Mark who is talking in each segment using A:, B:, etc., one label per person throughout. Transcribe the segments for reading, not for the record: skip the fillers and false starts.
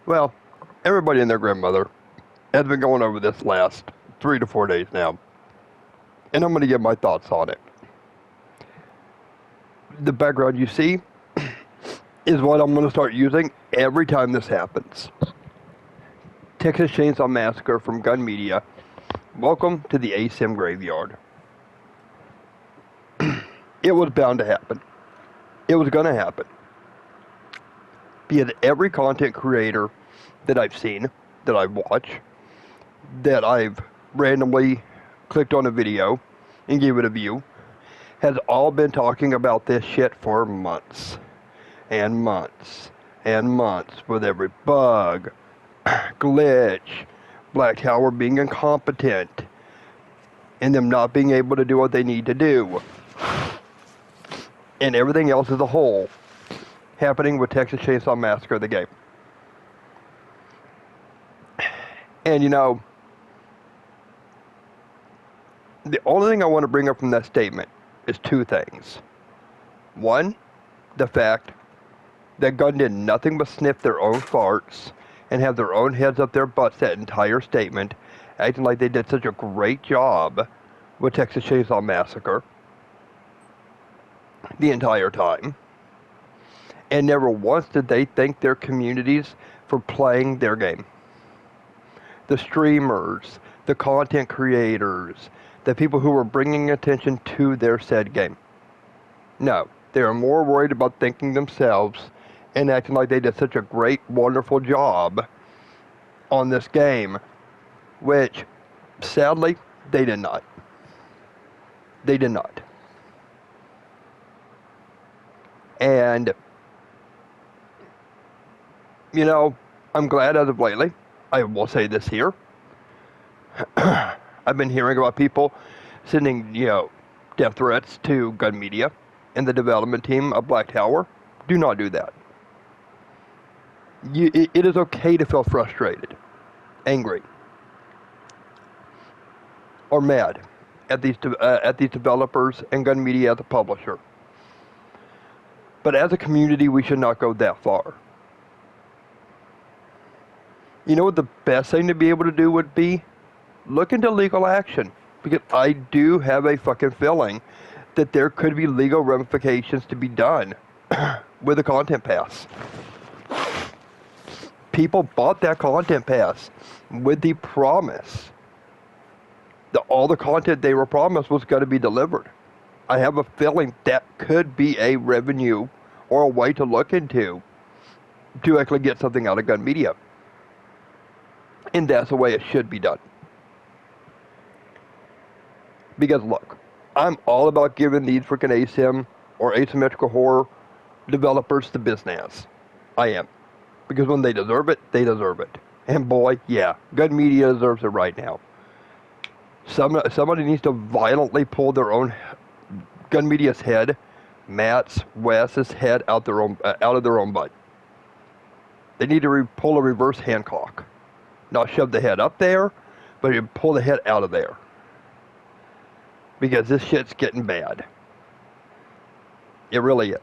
A: Well, everybody and their grandmother has been going over this last 3 to 4 days now, and I'm going to give my thoughts on it. The background you see is what I'm going to start using every time this happens. Texas Chainsaw Massacre from Gun Media. Welcome to the ASIM graveyard. It was bound to happen. It was going to happen. Because every content creator that I've seen, that I watch, that I've randomly clicked on a video and gave it a view, has all been talking about this shit for months and months and months, with every bug, glitch, Black Tower being incompetent, and them not being able to do what they need to do, and everything else as a whole happening with Texas Chainsaw Massacre, the game. And you know, the only thing I want to bring up from that statement is two things. One, the fact that Gun did nothing but sniff their own farts and have their own heads up their butts that entire statement, acting like they did such a great job with Texas Chainsaw Massacre the entire time. And never once did they thank their communities for playing their game. The streamers, the content creators, the people who were bringing attention to their said game. No, they are more worried about thanking themselves and acting like they did such a great, wonderful job on this game, which, sadly, they did not. They did not. And, you know, I'm glad as of lately, I will say this here, I've been hearing about people sending, death threats to Gun Media and the development team of Black Tower. Do not do that. It is okay to feel frustrated, angry, or mad at these developers and Gun Media as a publisher. But as a community, we should not go that far. You know what the best thing to be able to do would be? Look into legal action. Because I do have a fucking feeling that there could be legal ramifications to be done with the content pass. People bought that content pass with the promise that all the content they were promised was going to be delivered. I have a feeling that could be a revenue or a way to look into to actually get something out of Gun Media. And that's the way it should be done. Because look, I'm all about giving these freaking ASIM or asymmetrical horror developers the business. I am. Because when they deserve it, they deserve it. And boy, yeah, Gun Media deserves it right now. Somebody needs to violently pull their own Gun Media's head, Matt's, Wes's head out of their own butt. They need to pull a reverse Hancock. Not shove the head up there, but you pull the head out of there. Because this shit's getting bad. It really is.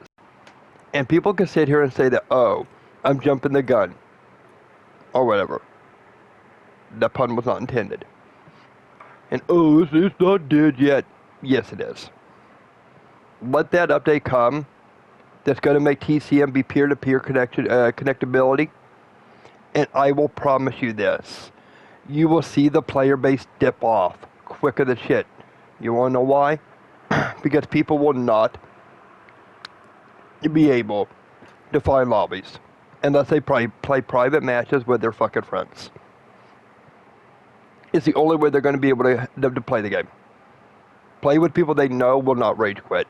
A: And people can sit here and say that, oh, I'm jumping the gun. Or whatever. That pun was not intended. And, oh, it's not dead yet. Yes, it is. Let that update come. That's going to make TCM be peer-to-peer connectability. And I will promise you this. You will see the player base dip off quicker than shit. You want to know why? Because people will not be able to find lobbies unless they play private matches with their fucking friends. It's the only way they're going to be able to play the game. Play with people they know will not rage quit.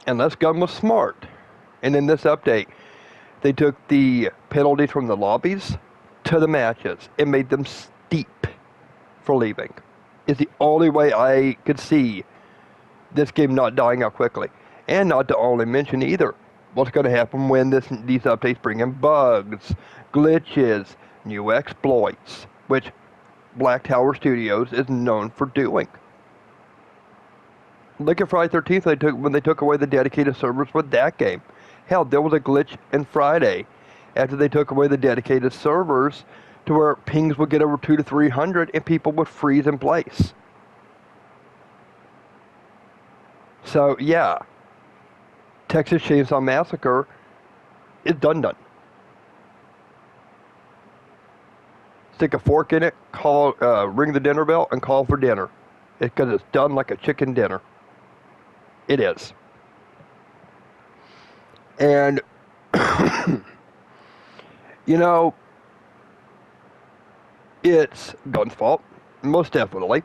A: Unless Gun was smart. And in this update, they took the penalties from the lobbies to the matches and made them steep for leaving. It's the only way I could see this game not dying out quickly. And not to only mention either what's going to happen when these updates bring in bugs, glitches, new exploits, which Black Tower Studios is known for doing. Look at Friday 13th when they took away the dedicated servers with that game. Hell, there was a glitch in Friday after they took away the dedicated servers to where pings would get over 200 to 300 and people would freeze in place. So yeah, Texas Chainsaw Massacre is done. Stick a fork in it, ring the dinner bell, and call for dinner. Because it's done like a chicken dinner. It is. And, you know, it's Gun's fault, most definitely.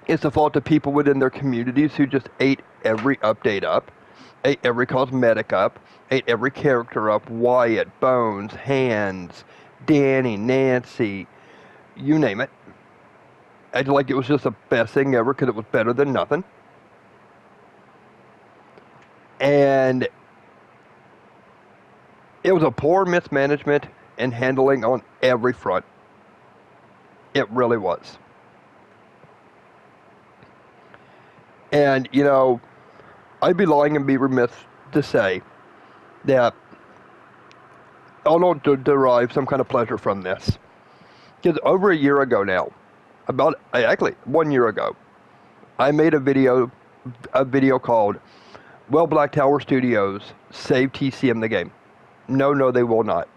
A: It's the fault of people within their communities who just ate every update up, ate every cosmetic up, ate every character up, Wyatt, Bones, Hands, Danny, Nancy, you name it. Acted like it was just the best thing ever because it was better than nothing. And it was a poor mismanagement and handling on every front. It really was. And, you know, I'd be lying and be remiss to say that I don't derive some kind of pleasure from this. Because over a year ago now, actually 1 year ago, I made a video called Will Black Tower Studios Save TCM the Game? No, they will not.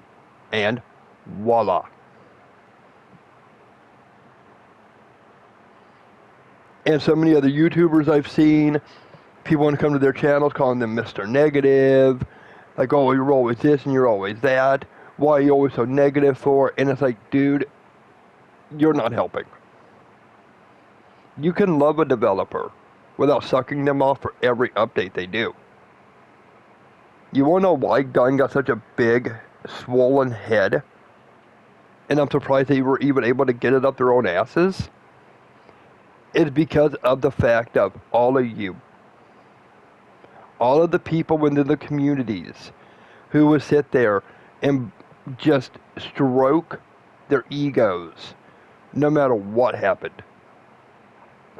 A: And voila. And so many other YouTubers I've seen, people want to come to their channels calling them Mr. Negative, like, oh, you're always this and you're always that. Why are you always so negative for? And it's like, dude, you're not helping. You can love a developer without sucking them off for every update they do. You want to know why Gun got such a big, swollen head? And I'm surprised they were even able to get it up their own asses. It's because of the fact of all of you. All of the people within the communities who would sit there and just stroke their egos no matter what happened.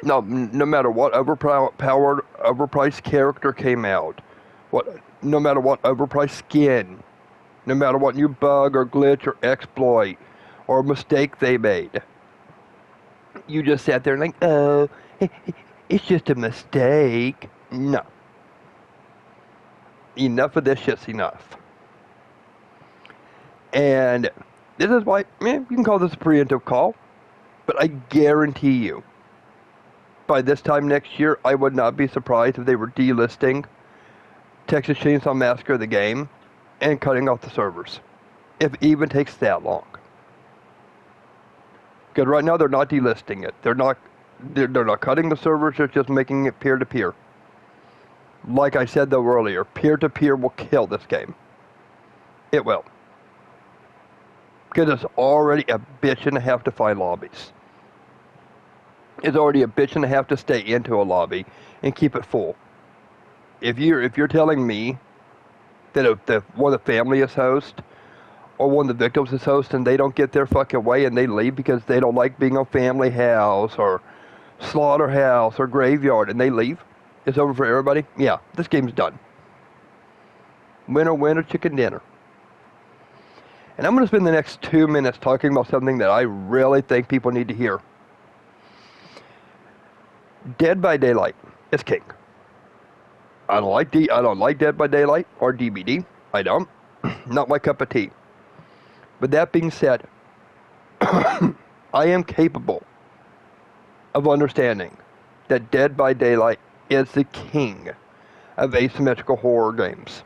A: No matter what overpriced character came out, no matter what overpriced skin, no matter what new bug or glitch or exploit or mistake they made, you just sat there and like, oh, it's just a mistake. No. Enough of this shit's enough. And this is why, you can call this a preemptive call, but I guarantee you, by this time next year, I would not be surprised if they were delisting Texas Chainsaw Massacre the game and cutting off the servers. If it even takes that long. Because right now they're not delisting it. They're not cutting the servers, they're just making it peer-to-peer. Like I said though earlier, peer-to-peer will kill this game. It will. Because it's already a bitch and a half to find lobbies. It's already a bitch and a half to stay into a lobby and keep it full. If you're telling me that if one of the family is host or one of the victims is host and they don't get their fucking way and they leave because they don't like being on Family House or Slaughterhouse or Graveyard and they leave, it's over for everybody? Yeah, this game's done. Winner, chicken dinner. And I'm going to spend the next 2 minutes talking about something that I really think people need to hear. Dead by Daylight is king. I don't like Dead by Daylight or DBD. I don't. Not my cup of tea. But that being said, I am capable of understanding that Dead by Daylight is the king of asymmetrical horror games.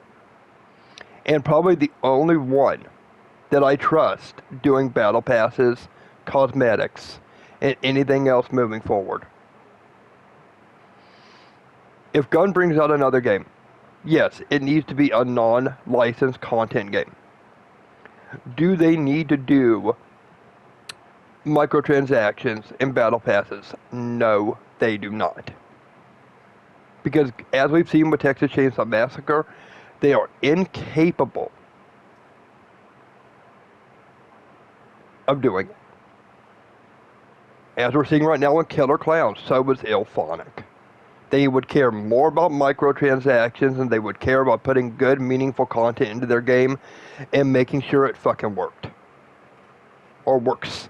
A: And probably the only one that I trust doing battle passes, cosmetics, and anything else moving forward. If Gun brings out another game, yes, it needs to be a non-licensed content game. Do they need to do microtransactions and battle passes? No, they do not. Because as we've seen with Texas Chainsaw Massacre, they are incapable of doing it. As we're seeing right now with Killer Clowns, so was Ilphonic. They would care more about microtransactions and they would care about putting good, meaningful content into their game and making sure it fucking worked. Or works.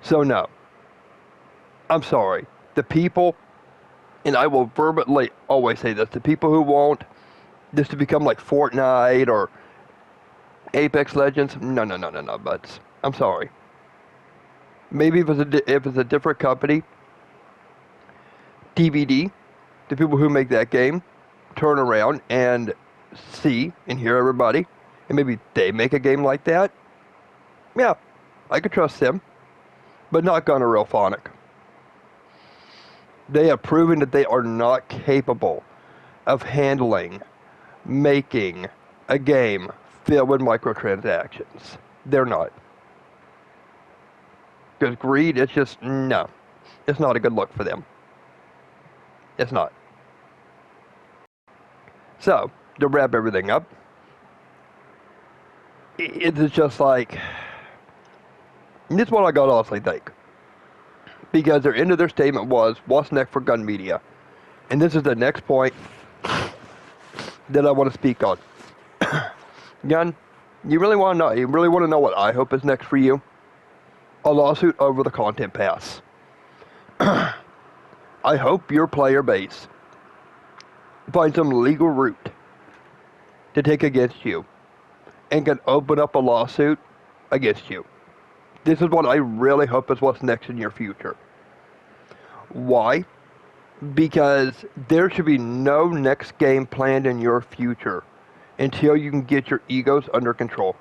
A: So no. I'm sorry. The people, and I will verbally always say this, the people who want this to become like Fortnite or Apex Legends, no, buds. I'm sorry. Maybe if it's a different company, DVD, the people who make that game turn around and see and hear everybody, and maybe they make a game like that. Yeah, I could trust them, but not Gunner Phonic. They have proven that they are not capable of handling, making a game filled with microtransactions. They're not. Because greed, it's just, no. It's not a good look for them. It's not. So, to wrap everything up, it's just like, this is what I got honestly think. Because their end of their statement was, what's next for gun media? And this is the next point that I want to speak on. Gun, you really want to know what I hope is next for you? A lawsuit over the content pass. I hope your player base finds some legal route to take against you and can open up a lawsuit against you. This is what I really hope is what's next in your future. Why? Because there should be no next game planned in your future until you can get your egos under control.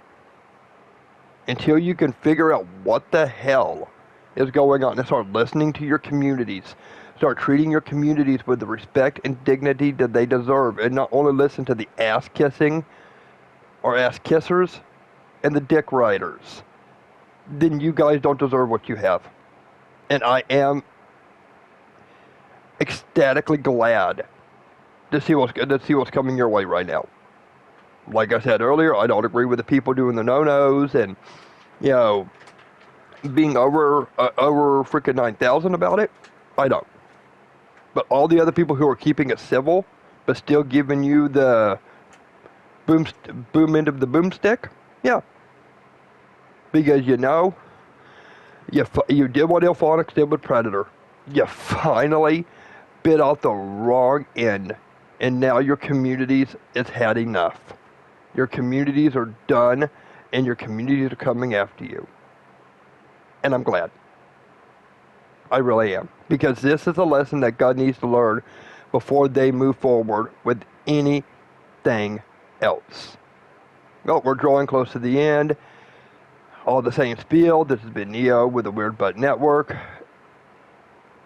A: Until you can figure out what the hell is going on and start listening to your communities. Start treating your communities with the respect and dignity that they deserve, and not only listen to the ass kissing or ass kissers and the dick riders. Then you guys don't deserve what you have. And I am ecstatically glad to see what's coming your way right now. Like I said earlier, I don't agree with the people doing the no-nos and, you know, being over freaking 9,000 about it. I don't. But all the other people who are keeping it civil, but still giving you the boom end of the boomstick, yeah. Because you know, you did what Ilphonics did with Predator. You finally bit off the wrong end, and now your communities has had enough. Your communities are done, and your communities are coming after you. And I'm glad. I really am. Because this is a lesson that God needs to learn before they move forward with anything else. Well, we're drawing close to the end. All the same spiel. This has been Neo with the Weird Butt Network.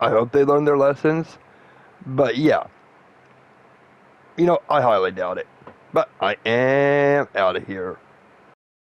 A: I hope they learn their lessons. But yeah. You know, I highly doubt it. But I am out of here.